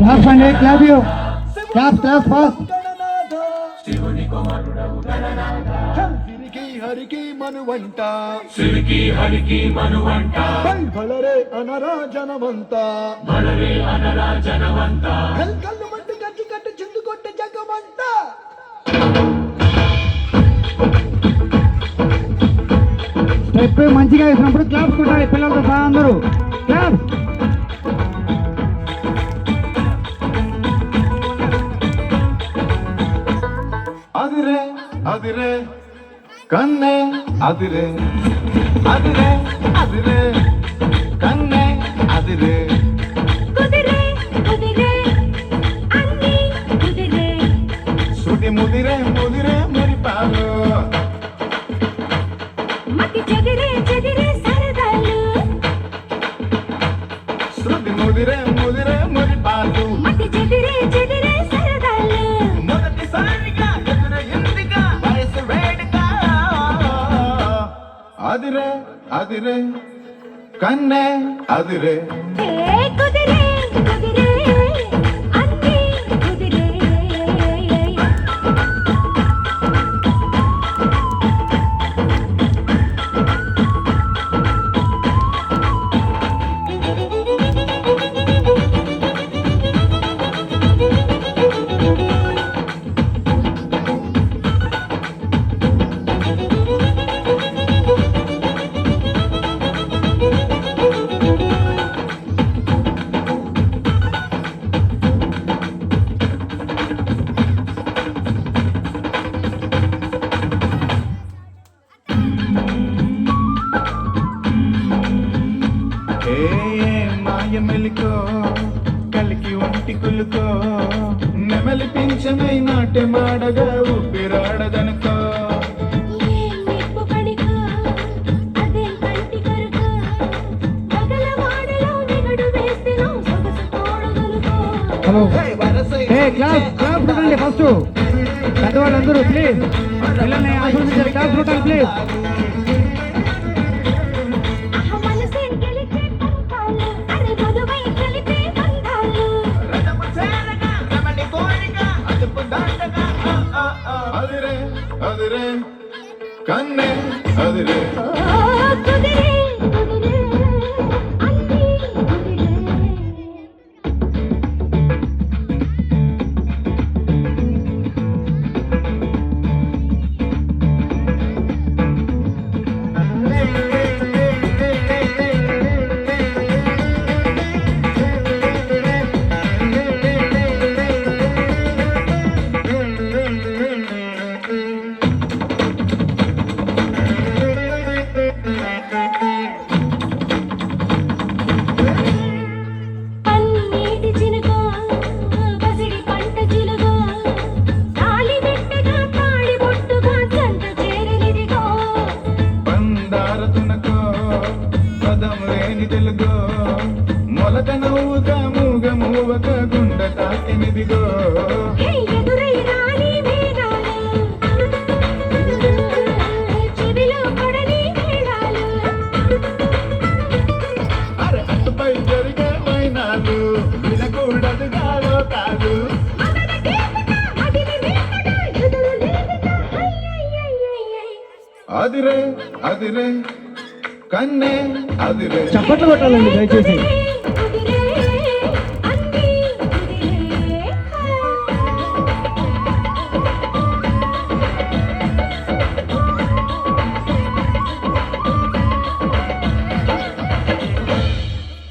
Claps and clap you. Clap fast. హరికి మనువంట సిరికి హరికి మనువంట బలరే అనరా జనమంత బలరే అనరా జనమంత కల్లు మంట కట్టి కట్టి చిందు కొట్టే జగమంత స్టెప్ మంచిగా వేసినప్పుడు క్లాప్స్ కొట్టాలి పిల్లలతో సహా అందరూ క్లాప్స్. అదిరే అదిరే కన్నే అదిరే అదిరే అదిరే కన్నే అదిరే కుదిరే కుదిరే అన్ని కుదిరే శృతి ముదిరే ముదిరే మురిపాలు మతి చెదిరే చెదిరే సరదాలు శృతి ముదిరే ముదిరే మురిపాలు మతి చెదిరే చెదిరే సరదాలు మొదటిసారిగా ఎదురయ్యిందిగా వయసు వేడుక అదిరే అదిరే కన్నే అదిరే ఏ కుదిరే కుదిరే అన్ని కుదిరే మాయ మెలికో కలికి ఒంటి కులుకో నెమలి పింఛమై నాట్య మాడగా ఊపిరాడదనుకో నిప్పు కణిక అదే కంటి కరుక పగల వాడలో నిగడు వేస్తేనో సొగసు తోడగలుకో హలో క్లాప్స్ కొట్టండి ఫస్ట్. పెద్దవాళ్ళందరూ ప్లీజ్ పిల్లల్ని ఆశీర్వదించాలి. క్లాప్స్ కొట్టాలి ప్లీజ్. మనసే గెలిచే పంతాలు అరే మధువై కలిపే బంధాలు అదిరే అదిరే కన్నే అదిరే ఓ కుదిరే కుదిరే అన్ని కుదిరే పన్నీటి చినుకో పసిడి పంట చిలుకో తాళి పెట్టగా తాళి బొట్టుగా జంట చేరనిదిగో పందార తునకో పదం లేని తెలుగో మొలక నవ్వుగా మూగ మూవక గుండ తాకినిదిగో హే ఎదురై రాని మేఘాలు చెవిలో పడని మేళాలు అరే అటుపై జరిగే వైనాలు వినకూడదుగా లోకాలు అదన కేకగా అదిని మేకగా ఎదురు లేదుగా అయ్యయ్యయ్యయ్యయ్ అదిరే అదిరే కన్నే అదిరే చప్పట్లు కొట్టాలండి దయచేసి.